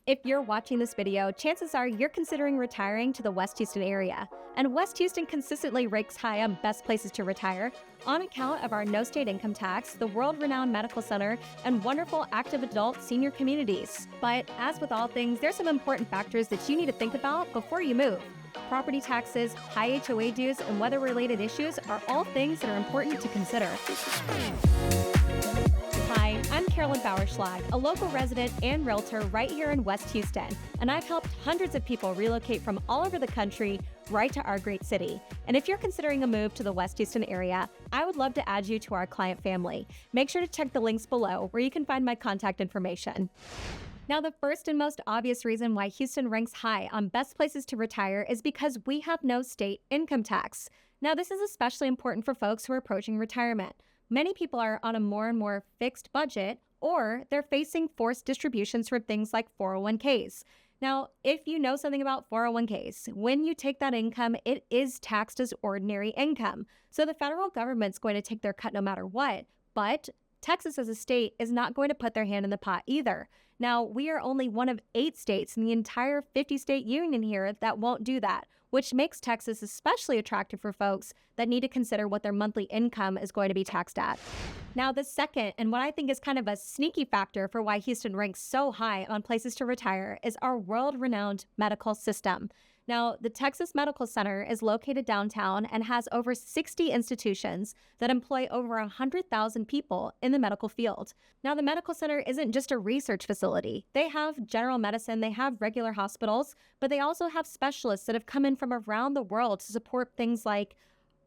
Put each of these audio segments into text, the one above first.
If you're watching this video, chances are you're considering retiring to the West Houston area. And West Houston consistently ranks high on best places to retire on account of our no state income tax, the world-renowned medical center, and wonderful active adult senior communities. But as with all things, there's some important factors that you need to think about before you move. Property taxes, high HOA dues, and weather-related issues are all things that are important to consider. Hi, I'm Carolyn Bauerschlag, a local resident and realtor right here in West Houston, and I've helped hundreds of people relocate from all over the country right to our great city. And if you're considering a move to the West Houston area, I would love to add you to our client family. Make sure to check the links below where you can find my contact information. Now, the first and most obvious reason why Houston ranks high on best places to retire is because we have no state income tax. Now, this is especially important for folks who are approaching retirement. Many people are on a more and more fixed budget, or they're facing forced distributions from things like 401ks. Now, if you know something about 401ks, when you take that income, it is taxed as ordinary income. So the federal government's going to take their cut no matter what, but Texas as a state is not going to put their hand in the pot either. Now, we are only one of 8 states in the entire 50-state union here that won't do that, which makes Texas especially attractive for folks that need to consider what their monthly income is going to be taxed at. Now, the second, and what I think is kind of a sneaky factor for why Houston ranks so high on places to retire, is our world-renowned medical system. Now, the Texas Medical Center is located downtown and has over 60 institutions that employ over 100,000 people in the medical field. Now, the medical center isn't just a research facility. They have general medicine, they have regular hospitals, but they also have specialists that have come in from around the world to support things like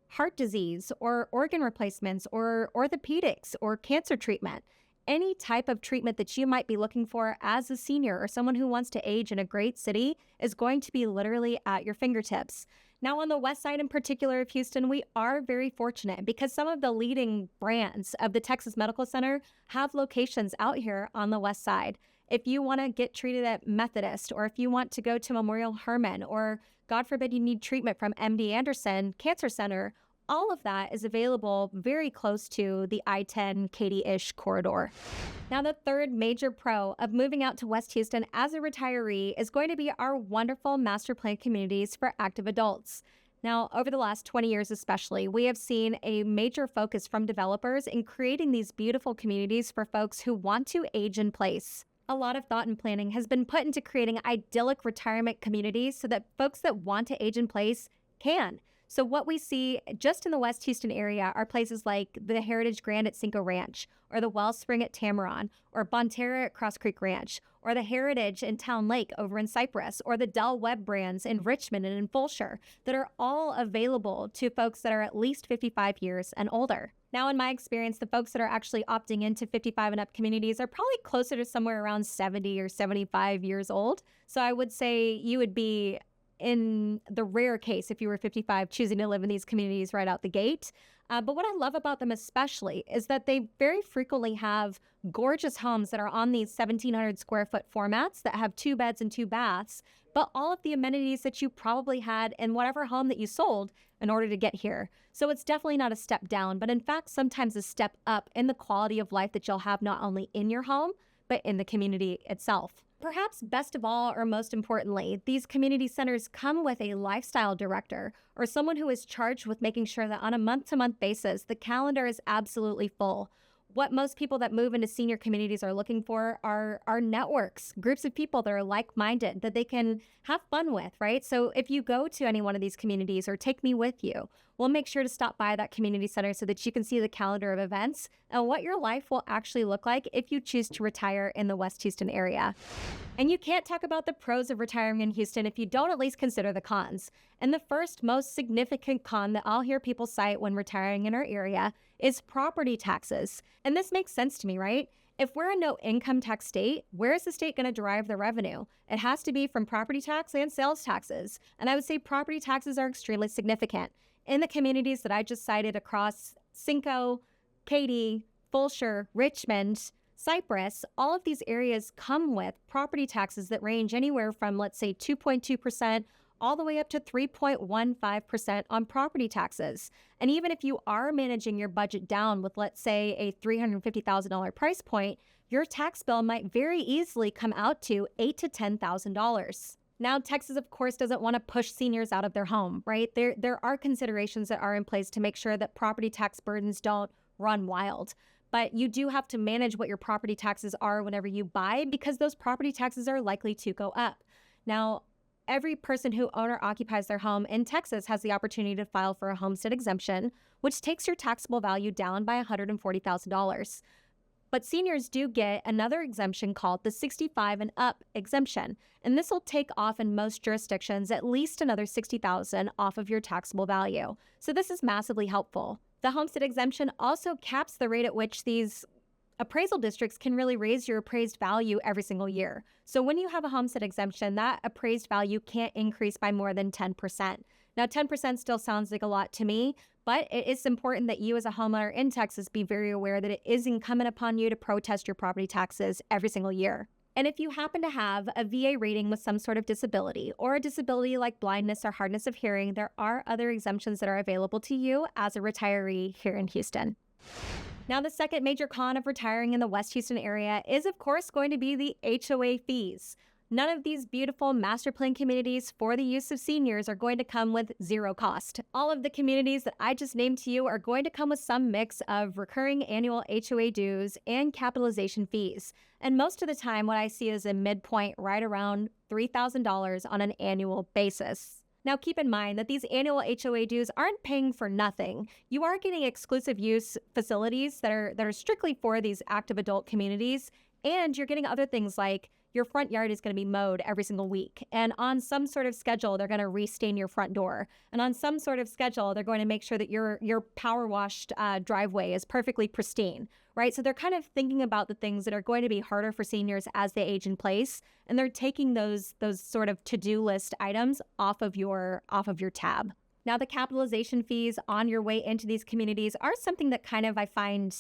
heart disease or organ replacements or orthopedics or cancer treatment. Any type of treatment that you might be looking for as a senior or someone who wants to age in a great city is going to be literally at your fingertips. Now, on the west side in particular of Houston, we are very fortunate because some of the leading brands of the Texas Medical Center have locations out here on the west side. If you want to get treated at Methodist, or if you want to go to Memorial Hermann, or God forbid you need treatment from MD Anderson Cancer Center, all of that is available very close to the I-10 Katy-ish corridor. Now, the third major pro of moving out to West Houston as a retiree is going to be our wonderful master plan communities for active adults. Now, over the last 20 years especially, we have seen a major focus from developers in creating these beautiful communities for folks who want to age in place. A lot of thought and planning has been put into creating idyllic retirement communities so that folks that want to age in place can. So what we see just in the West Houston area are places like the Heritage Grand at Cinco Ranch, or the Wellspring at Tamaron, or Bonterra at Cross Creek Ranch, or the Heritage in Town Lake over in Cypress, or the Del Webb brands in Richmond and in Fulshear that are all available to folks that are at least 55 years and older. Now, in my experience, the folks that are actually opting into 55 and up communities are probably closer to somewhere around 70 or 75 years old. So I would say you would be in the rare case, if you were 55, choosing to live in these communities right out the gate. But what I love about them especially is that they very frequently have gorgeous homes that are on these 1,700 square foot formats that have 2 beds and 2 baths, but all of the amenities that you probably had in whatever home that you sold in order to get here. So it's definitely not a step down, but in fact, sometimes a step up in the quality of life that you'll have not only in your home, but in the community itself. Perhaps best of all, or most importantly, these community centers come with a lifestyle director or someone who is charged with making sure that on a month-to-month basis, the calendar is absolutely full. What most people that move into senior communities are looking for are networks, groups of people that are like-minded that they can have fun with, right? So if you go to any one of these communities or take me with you, we'll make sure to stop by that community center so that you can see the calendar of events and what your life will actually look like if you choose to retire in the West Houston area. And you can't talk about the pros of retiring in Houston if you don't at least consider the cons. And the first most significant con that I'll hear people cite when retiring in our area is property taxes. And this makes sense to me, right? If we're a no income tax state, where is the state going to derive the revenue? It has to be from property tax and sales taxes. And I would say property taxes are extremely significant. In the communities that I just cited across Cinco, Katy, Fulshear, Richmond, Cypress, all of these areas come with property taxes that range anywhere from, let's say, 2.2% all the way up to 3.15% on property taxes. And even if you are managing your budget down with, let's say, a $350,000 price point, your tax bill might very easily come out to $8,000 to $10,000. Now, Texas, of course, doesn't want to push seniors out of their home, right? There are considerations that are in place to make sure that property tax burdens don't run wild. But you do have to manage what your property taxes are whenever you buy, because those property taxes are likely to go up. Now, every person who owner occupies their home in Texas has the opportunity to file for a homestead exemption, which takes your taxable value down by $140,000. But seniors do get another exemption called the 65 and up exemption. And this will take off in most jurisdictions at least another $60,000 off of your taxable value. So this is massively helpful. The homestead exemption also caps the rate at which these appraisal districts can really raise your appraised value every single year. So when you have a homestead exemption, that appraised value can't increase by more than 10%. Now, 10% still sounds like a lot to me, but it is important that you as a homeowner in Texas be very aware that it is incumbent upon you to protest your property taxes every single year. And if you happen to have a VA rating with some sort of disability or a disability like blindness or hardness of hearing, there are other exemptions that are available to you as a retiree here in Houston. Now, the second major con of retiring in the West Houston area is, of course, going to be the HOA fees. None of these beautiful master plan communities for the use of seniors are going to come with zero cost. All of the communities that I just named to you are going to come with some mix of recurring annual HOA dues and capitalization fees. And most of the time, what I see is a midpoint right around $3,000 on an annual basis. Now, keep in mind that these annual HOA dues aren't paying for nothing. You are getting exclusive use facilities that are strictly for these active adult communities, and you're getting other things like your front yard is going to be mowed every single week. And on some sort of schedule, they're going to restain your front door. And on some sort of schedule, they're going to make sure that your power washed driveway is perfectly pristine, right? So they're kind of thinking about the things that are going to be harder for seniors as they age in place. And they're taking those sort of to-do list items off of your tab. Now, the capitalization fees on your way into these communities are something that kind of I find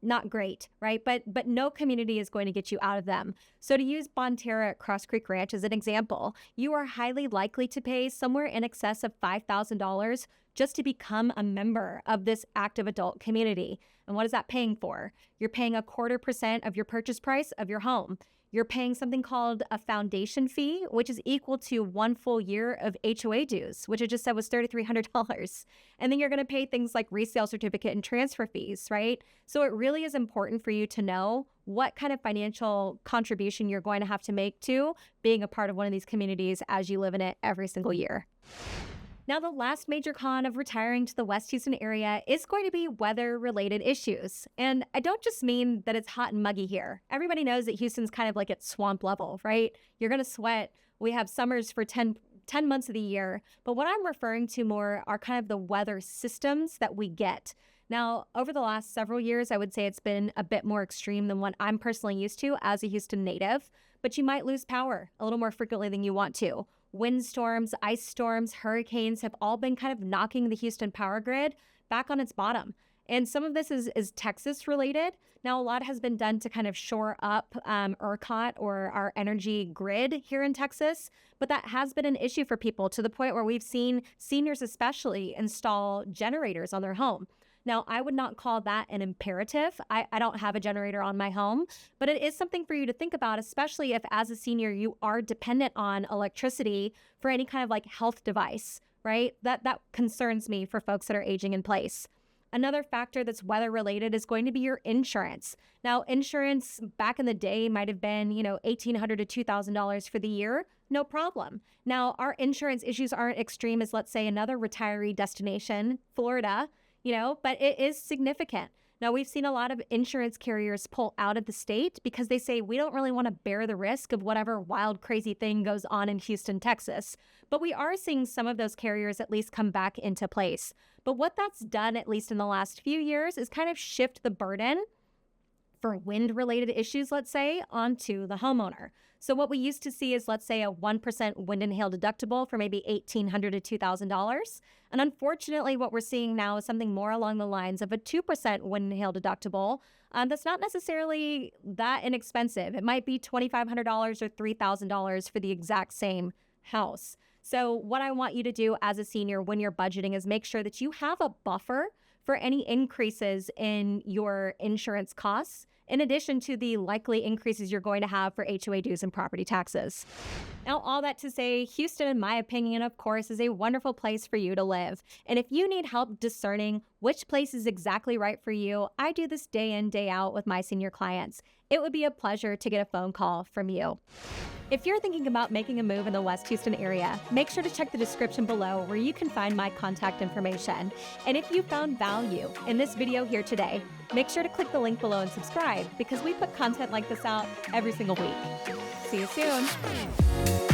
not great, right? But no community is going to get you out of them. So to use Bonterra at Cross Creek Ranch as an example, you are highly likely to pay somewhere in excess of $5,000 just to become a member of this active adult community. And what is that paying for? You're paying 0.25% of your purchase price of your home. You're paying something called a foundation fee, which is equal to 1 full year of HOA dues, which I just said was $3,300. And then you're going to pay things like resale certificate and transfer fees, right? So it really is important for you to know what kind of financial contribution you're going to have to make to being a part of one of these communities as you live in it every single year. Now, the last major con of retiring to the West Houston area is going to be weather-related issues. And I don't just mean that it's hot and muggy here. Everybody knows that Houston's kind of like at swamp level, right? You're going to sweat. We have summers for 10 months of the year. But what I'm referring to more are kind of the weather systems that we get. Now, over the last several years, I would say it's been a bit more extreme than what I'm personally used to as a Houston native. But you might lose power a little more frequently than you want to. Windstorms, ice storms, hurricanes have all been kind of knocking the Houston power grid back on its bottom. And some of this is Texas related. Now, a lot has been done to kind of shore up ERCOT or our energy grid here in Texas, but that has been an issue for people to the point where we've seen seniors especially install generators on their home. Now, I would not call that an imperative. I don't have a generator on my home, but it is something for you to think about, especially if as a senior, you are dependent on electricity for any kind of like health device, right? That concerns me for folks that are aging in place. Another factor that's weather related is going to be your insurance. Now, insurance back in the day might have been, $1,800 to $2,000 for the year. No problem. Now, our insurance issues aren't extreme as, let's say, another retiree destination, Florida, but it is significant. Now, we've seen a lot of insurance carriers pull out of the state because they say we don't really want to bear the risk of whatever wild, crazy thing goes on in Houston, Texas. But we are seeing some of those carriers at least come back into place. But what that's done, at least in the last few years, is kind of shift the burden for wind-related issues, let's say, onto the homeowner. So what we used to see is, let's say, a 1% wind and hail deductible for maybe $1,800 to $2,000. And unfortunately, what we're seeing now is something more along the lines of a 2% wind and hail deductible. That's not necessarily that inexpensive. It might be $2,500 or $3,000 for the exact same house. So what I want you to do as a senior when you're budgeting is make sure that you have a buffer for any increases in your insurance costs in addition to the likely increases you're going to have for HOA dues and property taxes. Now, all that to say, Houston, in my opinion, of course, is a wonderful place for you to live. And if you need help discerning which place is exactly right for you, I do this day in, day out with my senior clients. It would be a pleasure to get a phone call from you. If you're thinking about making a move in the West Houston area, make sure to check the description below where you can find my contact information. And if you found value in this video here today, make sure to click the link below and subscribe because we put content like this out every single week. See you soon.